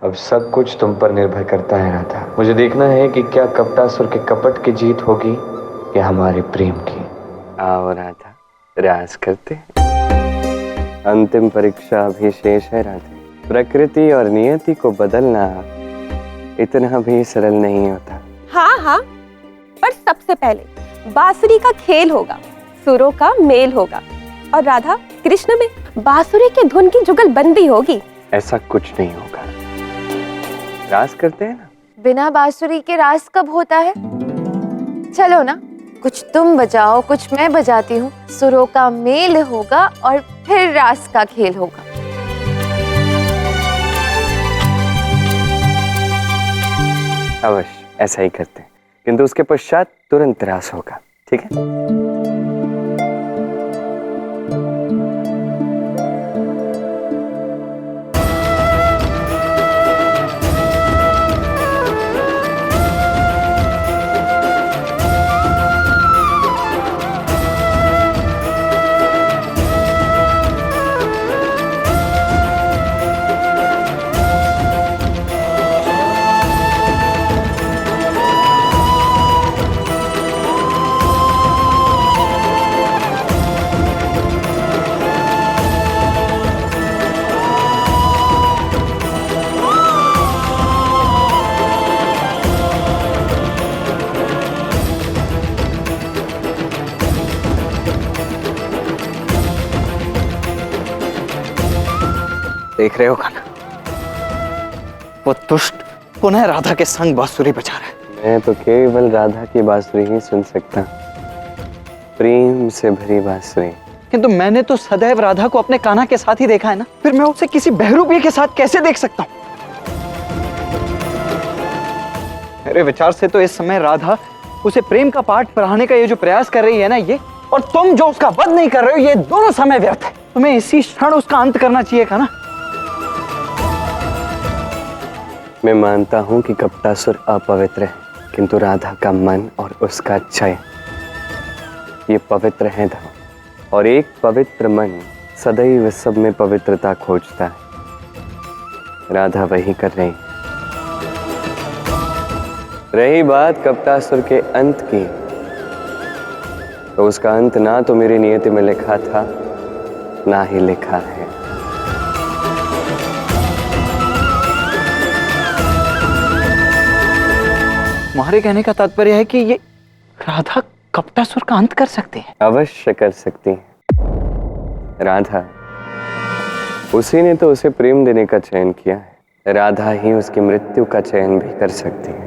अब सब कुछ तुम पर निर्भर करता है राधा। मुझे देखना है कि क्या कपटासुर के कपट की जीत होगी या हमारे प्रेम की। आओ राधा, राज करते हैं। अंतिम परीक्षा अभी शेष है राधा। प्रकृति और नियति को बदलना इतना भी सरल नहीं होता। हाँ हाँ, पर सबसे पहले बांसुरी का खेल होगा, सुरों का मेल होगा और राधा कृष्ण में बांसुरी के धुन की जुगलबंदी होगी। ऐसा कुछ नहीं होगा। रास करते हैं ना। बिना बांसुरी के रास कब होता है? चलो ना, कुछ तुम बजाओ कुछ मैं बजाती हूँ, सुरों का मेल होगा और फिर रास का खेल होगा। अवश्य ऐसा ही करते हैं, किंतु उसके पश्चात तुरंत रास होगा, ठीक है? देख रहे हो खाना, वो दुष्ट पुनः राधा के संग बांसुरी बजा रहा है। मैं तो केवल राधा की बांसुरी ही सुन सकता, प्रेम से भरी बांसुरी। किंतु मैंने तो सदैव राधा को अपने कान्हा के साथ ही देखा है ना, फिर मैं उसे किसी बहरूपी के साथ कैसे देख सकता हूँ? मेरे विचार से तो इस समय राधा उसे प्रेम का पाठ पढ़ाने का ये जो प्रयास कर रही है ना, ये और तुम जो उसका वध नहीं कर रहे हो, ये दोनों समय व्यर्थ है। तुम्हें इसी क्षण उसका अंत करना चाहिए था ना। मैं मानता हूं कि कपटासुर अपवित्र है, किंतु राधा का मन और उसका चय ये पवित्र है धर्म, और एक पवित्र मन सदैव सब में पवित्रता खोजता है। राधा वही कर रही। रही बात कपटासुर के अंत की, तो उसका अंत ना तो मेरी नियति में लिखा था, ना ही लिखा है। तुम्हारे कहने का तात्पर्य है कि ये राधा कपटासुर का अंत कर सकते हैं? अवश्य कर सकती है। राधा, उसी ने तो उसे प्रेम देने का चयन किया है। राधा ही उसकी मृत्यु का चयन भी कर सकती है।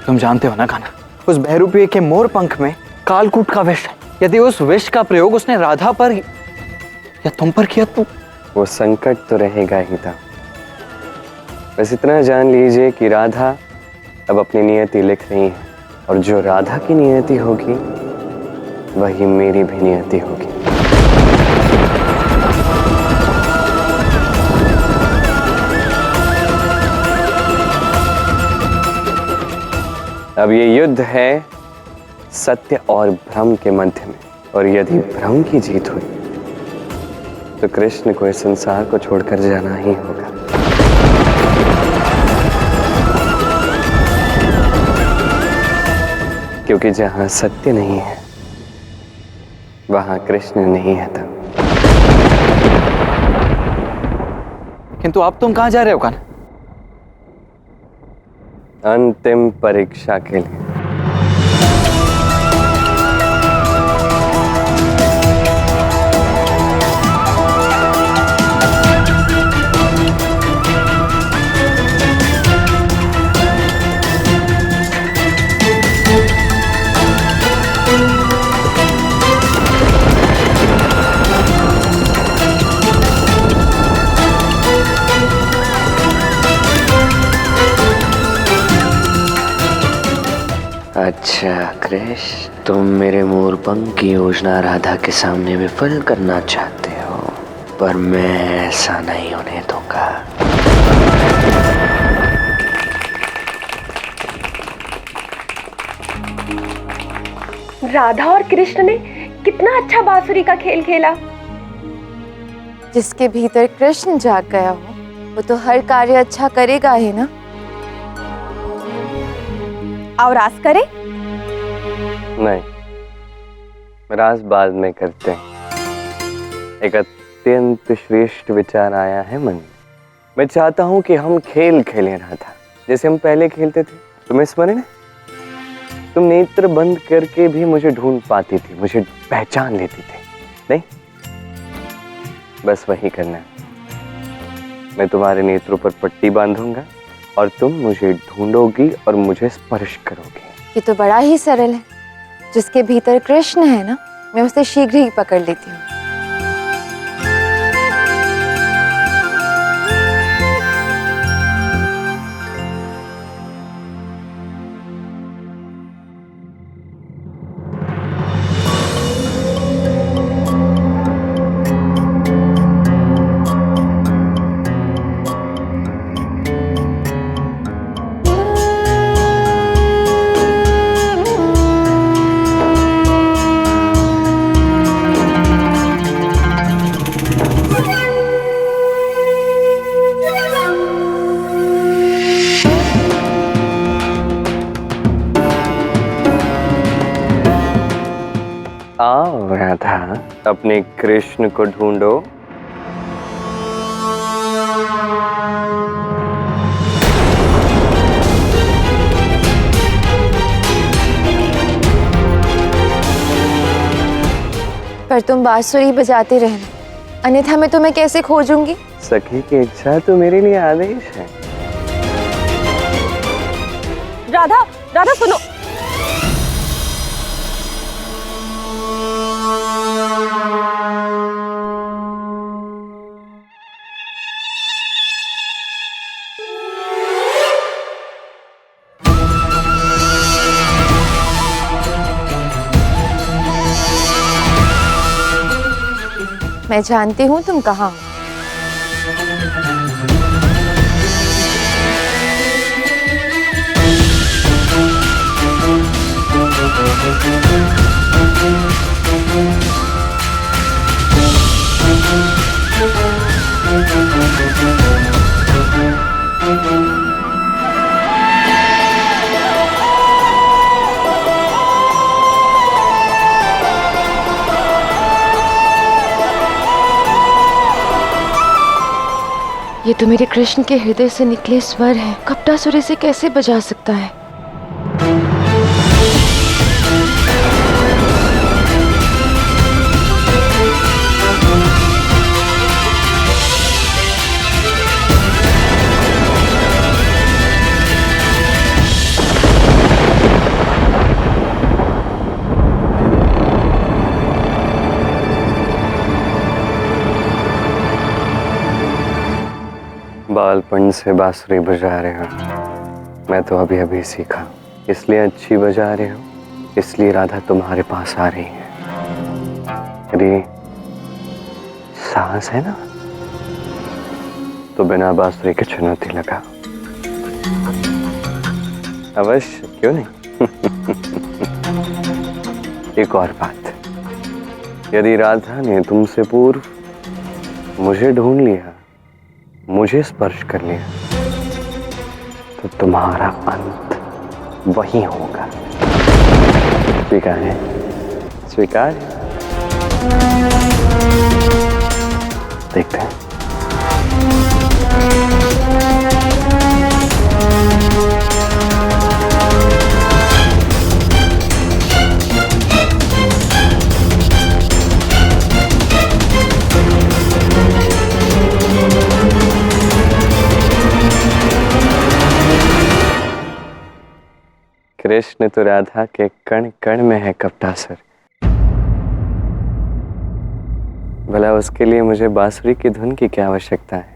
तुम जानते हो ना कान्हा, उस बहरूपी के मोर पंख में कालकूट का विष है। यदि उस विष का प्रयोग उसने राधा पर या तुम पर किया तो वो संकट तो रहेगा ही था। बस इतना जान लीजिए कि राधा अब अपनी नियति लिख रही है, और जो राधा की नियति होगी वही मेरी भी नियति होगी। अब ये युद्ध है सत्य और भ्रम के मध्य में, और यदि भ्रम की जीत हुई तो कृष्ण को इस संसार को छोड़कर जाना ही होगा। क्योंकि जहां सत्य नहीं है वहां कृष्ण नहीं है। तब किंतु अब तुम कहां जा रहे हो कान्हा? अंतिम परीक्षा के लिए। अच्छा कृष्ण, तुम मेरे मोरपंख की योजना राधा के सामने विफल करना चाहते हो, पर मैं ऐसा नहीं होने दूंगा। राधा और कृष्ण ने कितना अच्छा बांसुरी का खेल खेला। जिसके भीतर कृष्ण जाग गया हो वो तो हर कार्य अच्छा करेगा ही ना। और रास करे? नहीं, रास बाद में करते हैं। एक अत्यंत श्रेष्ठ विचार आया है मन में। मैं चाहता हूं कि हम खेल खेलें राधा, जैसे हम पहले खेलते थे। तुम्हें स्मरण है? तुम नेत्र बंद करके भी मुझे ढूंढ पाती थी, मुझे पहचान लेती थी, नहीं? बस वही करना है। मैं तुम्हारे नेत्रों पर पट्टी बांधूंगा और तुम मुझे ढूंढोगी और मुझे स्पर्श करोगी। ये तो बड़ा ही सरल है। जिसके भीतर कृष्ण है ना, मैं उसे शीघ्र ही पकड़ लेती हूँ। आओ राधा, अपने कृष्ण को ढूंढो। पर तुम बांसुरी बजाते रहना, अन्यथा मैं तुम्हें कैसे खोजूंगी? सखी की इच्छा तो मेरे लिए आदेश है। राधा, राधा सुनो। मैं जानती हूँ तुम कहाँ हो। ये तो मेरे कृष्ण के हृदय से निकले स्वर हैं। कपटासुर इसे कैसे बजा सकता है? बालपन से बांसुरी बजा रहे हो। मैं तो अभी अभी सीखा, इसलिए अच्छी बजा रहे हो, इसलिए राधा तुम्हारे पास आ रही है। अरे सांस है ना, तो बिना बांसुरी के चुनौती लगा। अवश्य, क्यों नहीं? एक और बात, यदि राधा ने तुमसे पूर्व मुझे ढूंढ लिया, मुझे स्पर्श कर लिया, तो तुम्हारा अंत वही होगा। स्वीकार है? स्वीकार है? देखते हैं। कृष्ण तो राधा के कण कण में है कपटासुर। भला उसके लिए मुझे बांसुरी की धुन की क्या आवश्यकता है?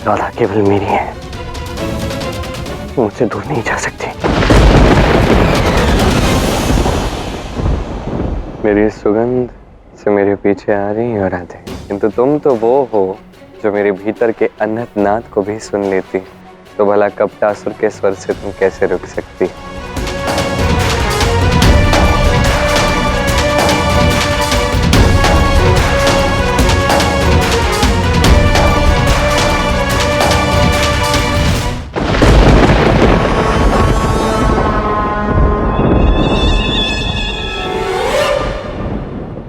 राधा केवल मेरी है, मुझसे दूर नहीं जा सकती। मेरी सुगंध से मेरे पीछे आ रही हो राधे, किंतु तुम तो वो हो जो मेरे भीतर के अनहद नाद को भी सुन लेती, तो भला कपटासुर के स्वर से तुम कैसे रुक सकती?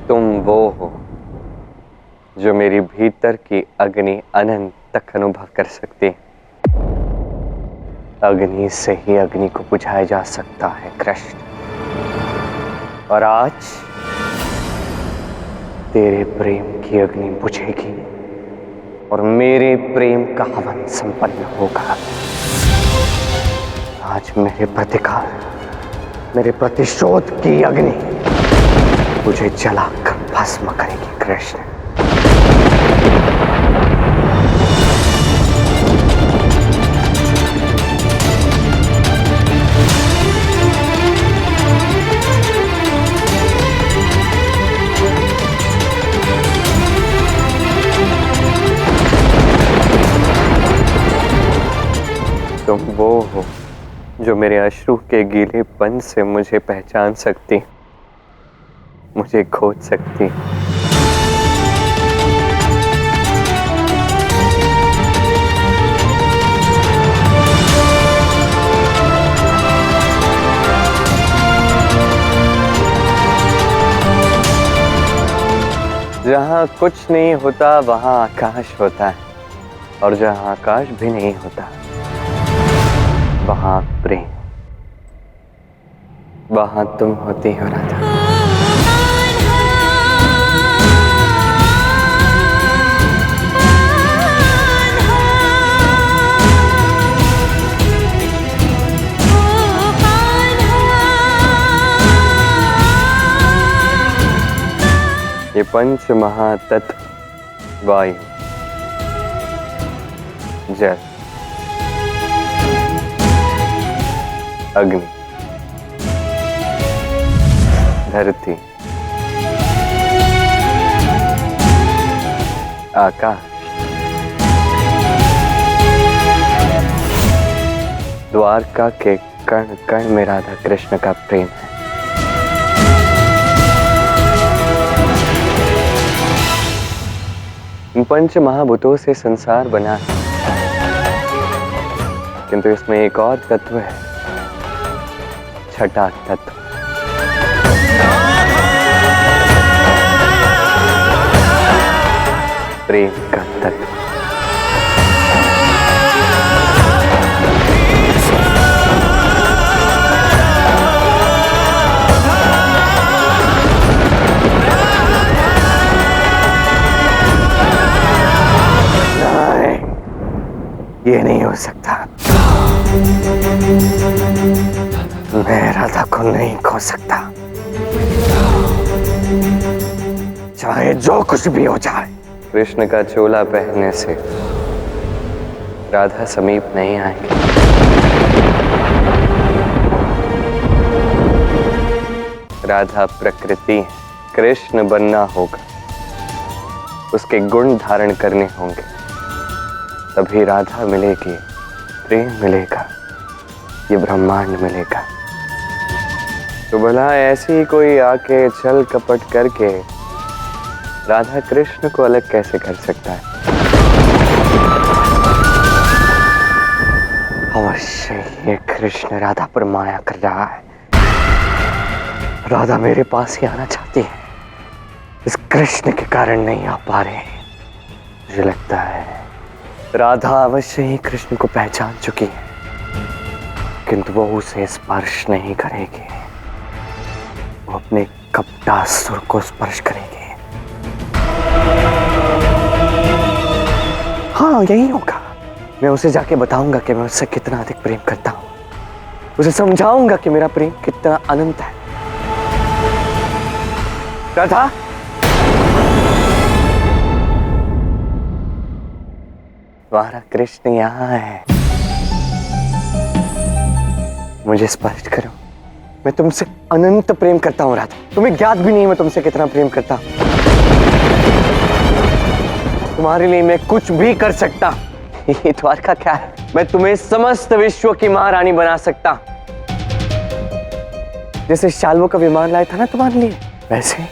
तुम वो हो जो मेरी भीतर की अग्नि अनंत तक अनुभव कर सकती। अग्नि से ही अग्नि को बुझाया जा सकता है कृष्ण, और आज तेरे प्रेम की अग्नि बुझेगी और मेरे प्रेम का हवन संपन्न होगा। आज मेरे प्रतिकार, मेरे प्रतिशोध की अग्नि मुझे जलाकर भस्म करेगी कृष्ण। तुम वो हो जो मेरे अश्रु के गीलेपन से मुझे पहचान सकती, मुझे खोज सकती। जहाँ कुछ नहीं होता वहाँ आकाश होता है, और जहाँ आकाश भी नहीं होता वहाँ प्रेम, वहाँ तुम होती हो राधा। ये पंच महातत्व वायु, जल, अग्नि, धरती, आकाश, द्वारका के कण कण में राधा कृष्ण का प्रेम है। इन पंच महाभूतों से संसार बना है, किंतु इसमें एक और तत्व है, छठा तत्व, प्रेम का तत्व। ये नहीं हो सकता, मैं राधा को नहीं खो सकता, चाहे जो कुछ भी हो जाए। कृष्ण का चोला पहनने से राधा समीप नहीं आएगी। राधा प्रकृति है, कृष्ण बनना होगा, उसके गुण धारण करने होंगे, तभी राधा मिलेगी, प्रेम मिलेगा, ये ब्रह्मांड मिलेगा। तो भला ऐसे ही कोई आके छल कपट करके राधा कृष्ण को अलग कैसे कर सकता है? अवश्य ये कृष्ण राधा पर माया कर रहा है। राधा मेरे पास ही आना चाहती है, इस कृष्ण के कारण नहीं आ पा रहे। मुझे लगता है राधा अवश्य ही कृष्ण को पहचान चुकी है, किंतु वो उसे स्पर्श नहीं करेगी, वो अपने कपटासुर को स्पर्श करेगी। हाँ, यही होगा। मैं उसे जाके बताऊंगा कि मैं उससे कितना अधिक प्रेम करता हूं, उसे समझाऊंगा कि मेरा प्रेम कितना अनंत है। राधा, तुम्हारा कृष्ण यहाँ है। मुझे स्पष्ट करो, मैं तुमसे अनंत प्रेम करता हूँ राधा। तुम्हें ज्ञात भी नहीं मैं तुमसे कितना प्रेम करता हूँ। तुम्हारे लिए मैं कुछ भी कर सकता। ये द्वारका क्या है, मैं तुम्हें समस्त विश्व की महारानी बना सकता। जैसे शाल्वों का विमान लाया था ना तुम्हारे लिए, वैसे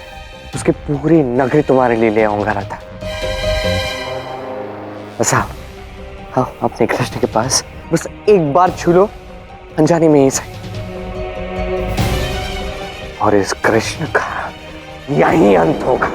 उसकी पूरी नगरी तुम्हारे लिए ले आऊंगा राधा। बस आओ, आओ अपने कृष्ण के पास, बस एक बार छू लो, अनजाने में ही सही। और इस कृष्ण का यही अंत होगा।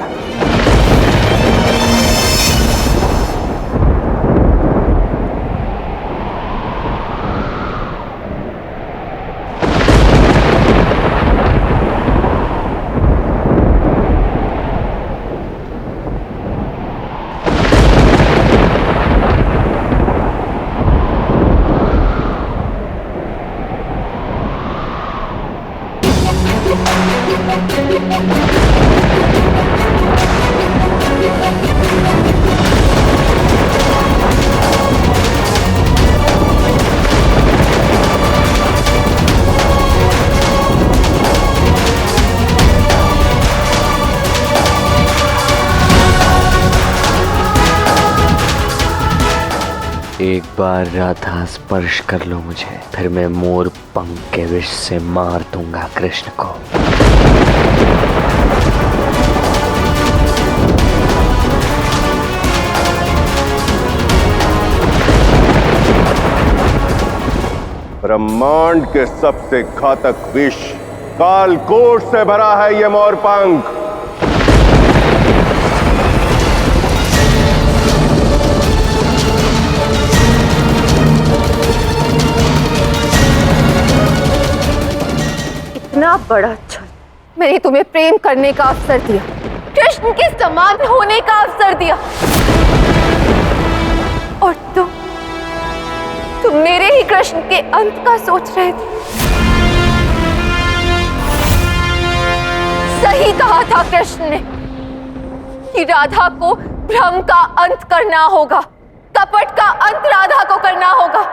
एक बार राधा स्पर्श कर लो मुझे, फिर मैं मोर पंख के विष से मार दूंगा कृष्ण को। ब्रह्मांड के सबसे घातक विष कालकोट से भरा है ये मोर पंख। इतना बड़ा छल, मैंने तुम्हें प्रेम करने का अवसर दिया, कृष्ण के समान होने का अवसर दिया, और तुम मेरे ही कृष्ण के अंत का सोच रहे थे। सही कहा था कृष्ण ने कि राधा को भ्रम का अंत करना होगा, कपट का अंत राधा को करना होगा।